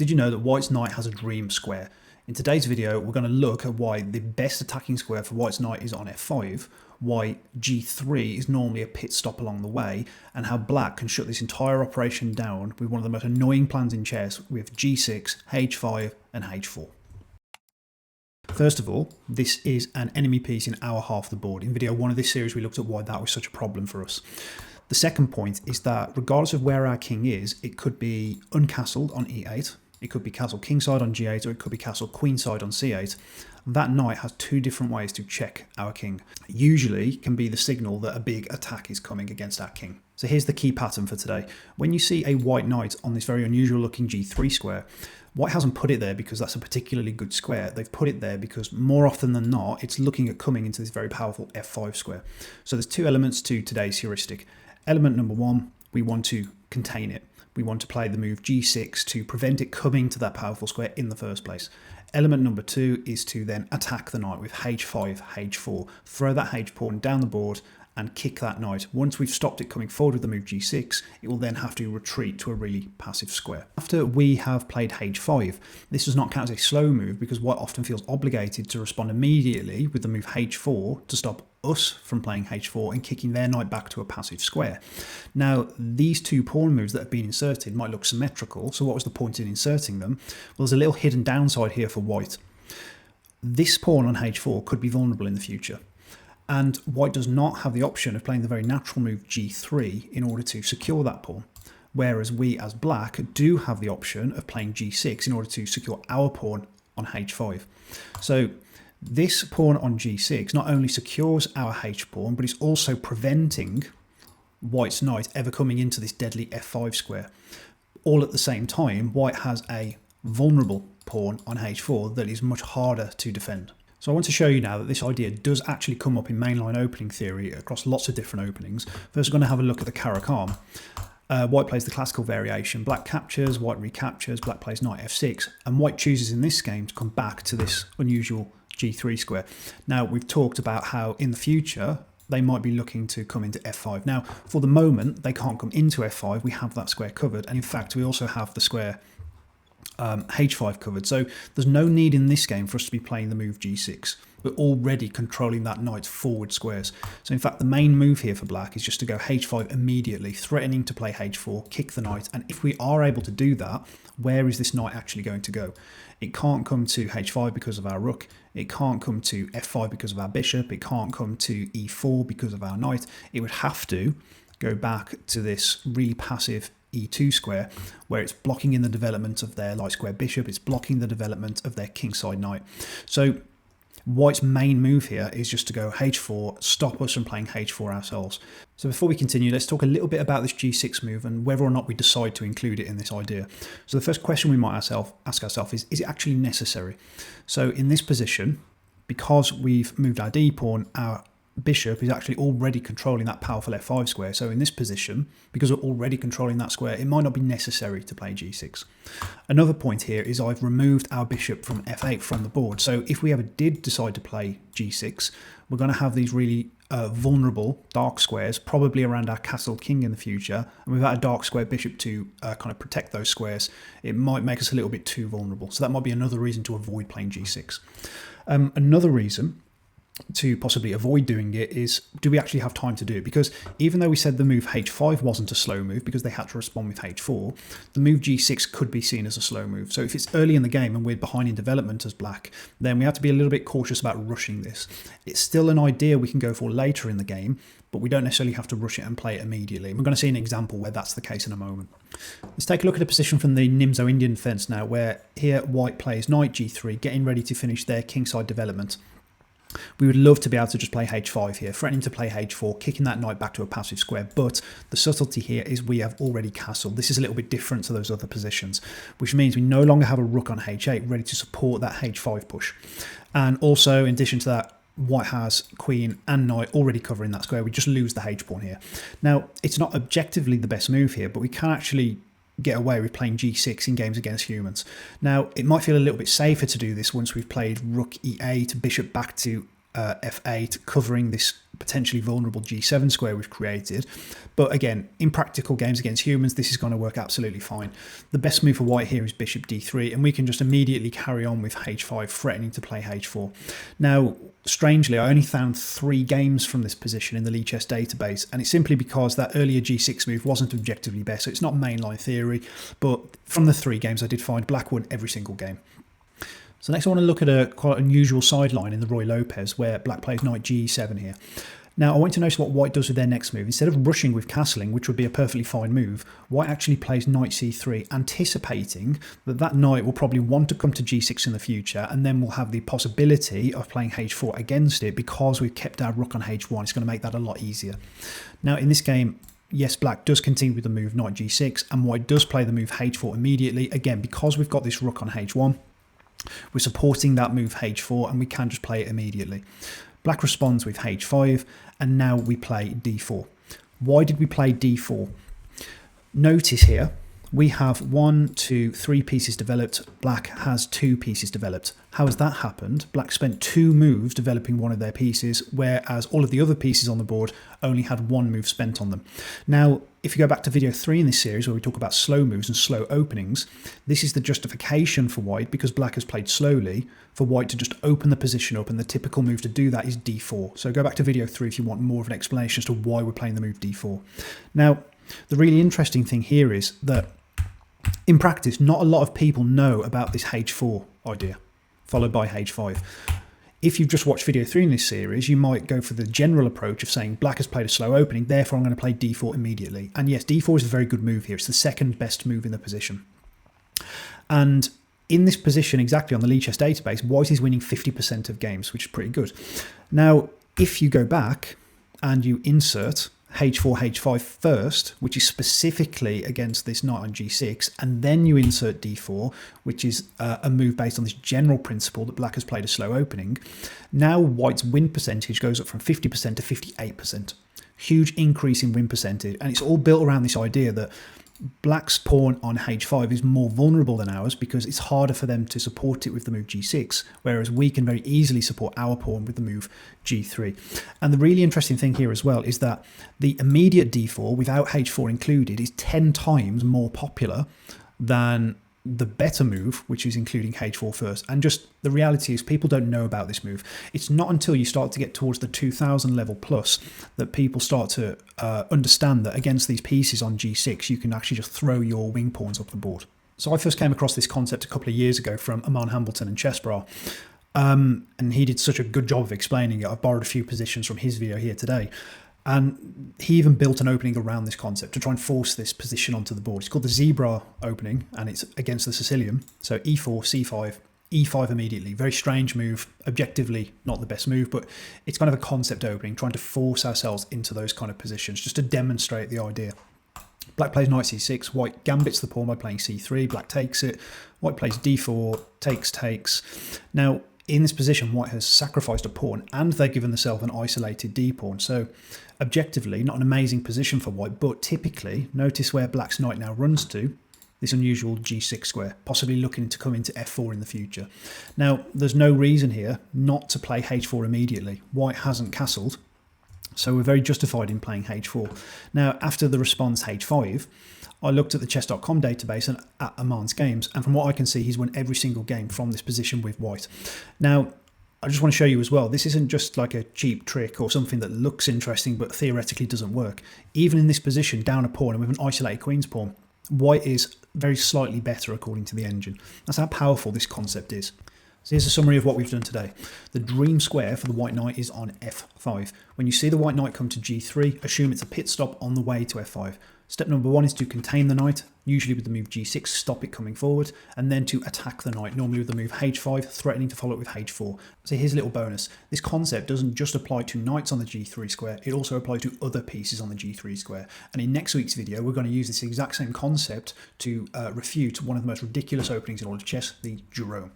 Did you know that white's knight has a dream square? In today's video, we're going to look at why the best attacking square for white's knight is on f5, why g3 is normally a pit stop along the way, and how black can shut this entire operation down with one of the most annoying plans in chess with g6, h5, and h4. First of all, this is an enemy piece in our half of the board. In video 1 of this series, we looked at why that was such a problem for us. The second point is that regardless of where our king is, it could be uncastled on e8, it could be castle kingside on g8, or it could be castle queenside on c8. That knight has two different ways to check our king. Usually can be the signal that a big attack is coming against our king. So here's the key pattern for today. When you see a white knight on this very unusual looking g3 square, white hasn't put it there because that's a particularly good square. They've put it there because more often than not, it's looking at coming into this very powerful f5 square. So there's two elements to today's heuristic. Element number one, we want to contain it. We want to play the move g6 to prevent it coming to that powerful square in the first place. Element number two is to then attack the knight with h5, h4, throw that h pawn down the board and kick that knight. Once we've stopped it coming forward with the move g6, it will then have to retreat to a really passive square. After we have played h5, this does not count as a slow move because white often feels obligated to respond immediately with the move h4 to stop us from playing h4 and kicking their knight back to a passive square. Now, these two pawn moves that have been inserted might look symmetrical, so what was the point in inserting them? Well, there's a little hidden downside here for white. This pawn on h4 could be vulnerable in the future. And white does not have the option of playing the very natural move g3 in order to secure that pawn. Whereas we as black do have the option of playing g6 in order to secure our pawn on h5. So this pawn on g6 not only secures our h pawn, but it's also preventing white's knight ever coming into this deadly f5 square. All at the same time, white has a vulnerable pawn on h4 that is much harder to defend. So I want to show you now that this idea does actually come up in mainline opening theory across lots of different openings. First, we're going to have a look at the Caro-Kann. White plays the classical variation. Black captures, white recaptures, black plays knight f6, and white chooses in this game to come back to this unusual g3 square. Now, we've talked about how in the future, they might be looking to come into f5. Now, for the moment, they can't come into f5. We have that square covered. And in fact, we also have the square h5 covered, so there's no need in this game for us to be playing the move g6. We're already controlling that knight's forward squares. So in fact, the main move here for black is just to go h5 immediately, threatening to play h4, kick the knight, and if we are able to do that, where is this knight actually going to go? It can't come to h5 because of our rook, it can't come to f5 because of our bishop, it can't come to e4 because of our knight. It would have to go back to this really passive e2 square, where it's blocking in the development of their light square bishop, it's blocking the development of their kingside knight. So white's main move here is just to go h4, stop us from playing h4 ourselves. So before we continue, let's talk a little bit about this g6 move and whether or not we decide to include it in this idea. So the first question we might ask ourselves is it actually necessary? So in this position, because we've moved our d pawn, our bishop is actually already controlling that powerful f5 square. So in this position, because we're already controlling that square, it might not be necessary to play g6. Another point here is I've removed our bishop from f8 from the board. So if we ever did decide to play g6, we're going to have these really vulnerable dark squares, probably around our castle king in the future. And without a dark square bishop to kind of protect those squares, it might make us a little bit too vulnerable. So that might be another reason to avoid playing g6. Another reason to possibly avoid doing it is, do we actually have time to do it? Because even though we said the move h5 wasn't a slow move because they had to respond with h4, the move g6 could be seen as a slow move. So if it's early in the game and we're behind in development as black, then we have to be a little bit cautious about rushing this. It's still an idea we can go for later in the game, but we don't necessarily have to rush it and play it immediately. We're going to see an example where that's the case in a moment. Let's take a look at a position from the Nimzo-Indian fence now, where here white plays knight g3, getting ready to finish their kingside development. We would love to be able to just play h5 here, threatening to play h4, kicking that knight back to a passive square, but the subtlety here is we have already castled. This is a little bit different to those other positions, which means we no longer have a rook on h8 ready to support that h5 push. And also, in addition to that, white has queen and knight already covering that square. We just lose the h pawn here. Now, it's not objectively the best move here, but we can actually get away with playing g6 in games against humans. Now, it might feel a little bit safer to do this once we've played rook e8, bishop back to f8, covering this potentially vulnerable G7 square we've created. But again, in practical games against humans, this is going to work absolutely fine. The best move for white here is bishop d3, and we can just immediately carry on with h5, threatening to play h4. Now, strangely, I only found 3 games from this position in the Lichess database, and it's simply because that earlier g6 move wasn't objectively best, so it's not mainline theory, but from the 3 games I did find, black won every single game. So next I want to look at a quite unusual sideline in the Ruy Lopez, where black plays knight g7 here. Now I want to notice what white does with their next move. Instead of rushing with castling, which would be a perfectly fine move, white actually plays knight c3, anticipating that that knight will probably want to come to g6 in the future, and then we'll have the possibility of playing h4 against it because we've kept our rook on h1. It's going to make that a lot easier. Now in this game, yes, black does continue with the move knight g6, and white does play the move h4 immediately. Again, because we've got this rook on h1, we're supporting that move h4, and we can just play it immediately. Black responds with h5, and now we play d4. Why did we play d4? Notice here, we have 1, 2, 3 pieces developed. Black has 2 pieces developed. How has that happened? Black spent 2 moves developing one of their pieces, whereas all of the other pieces on the board only had 1 move spent on them. Now, if you go back to video 3 in this series where we talk about slow moves and slow openings, this is the justification for white, because black has played slowly, for white to just open the position up, and the typical move to do that is d4. So go back to video 3 if you want more of an explanation as to why we're playing the move d4. Now, the really interesting thing here is that in practice, not a lot of people know about this h4 idea, followed by h5. If you've just watched video 3 in this series, you might go for the general approach of saying black has played a slow opening, therefore I'm going to play d4 immediately. And yes, d4 is a very good move here. It's the second best move in the position. And in this position, exactly on the Lichess database, white is winning 50% of games, which is pretty good. Now, if you go back and you insert h4, h5 first, which is specifically against this knight on g6, and then you insert d4, which is a move based on this general principle that black has played a slow opening, now white's win percentage goes up from 50% to 58%. Huge increase in win percentage, and it's all built around this idea that black's pawn on h5 is more vulnerable than ours because it's harder for them to support it with the move g6, whereas we can very easily support our pawn with the move g3. And the really interesting thing here as well is that the immediate d4 without h4 included is 10 times more popular than the better move, which is including h4 first. And just the reality is people don't know about this move. It's not until you start to get towards the 2000 level plus that people start to understand that against these pieces on g6 you can actually just throw your wing pawns up the board. So I first came across this concept a couple of years ago from Aman Hambleton and Zee Brah, and he did such a good job of explaining it. I've borrowed a few positions from his video here today. And he even built an opening around this concept to try and force this position onto the board. It's called the Zee Brah opening, and it's against the Sicilian. So e4, c5, e5 immediately. Very strange move, objectively not the best move, but it's kind of a concept opening, trying to force ourselves into those kind of positions, just to demonstrate the idea. Black plays knight c6, white gambits the pawn by playing c3, black takes it, white plays d4, takes. Now, in this position, white has sacrificed a pawn, and they've given themselves an isolated d-pawn. So, objectively, not an amazing position for white, but typically, notice where black's knight now runs to, this unusual g6 square, possibly looking to come into f4 in the future. Now, there's no reason here not to play h4 immediately. White hasn't castled, so we're very justified in playing h4. Now, after the response h5, I looked at the chess.com database and at Aman's games, and from what I can see, he's won every single game from this position with white. Now, I just want to show you as well, this isn't just like a cheap trick or something that looks interesting but theoretically doesn't work. Even in this position, down a pawn and with an isolated queen's pawn, white is very slightly better according to the engine. That's how powerful this concept is. So here's a summary of what we've done today. The dream square for the white knight is on f5. When you see the white knight come to g3, assume it's a pit stop on the way to f5. Step number 1 is to contain the knight, usually with the move g6, stop it coming forward, and then to attack the knight, normally with the move h5, threatening to follow it with h4. So here's a little bonus. This concept doesn't just apply to knights on the g3 square, it also applies to other pieces on the g3 square. And in next week's video, we're going to use this exact same concept to refute one of the most ridiculous openings in all of chess, the Jerome.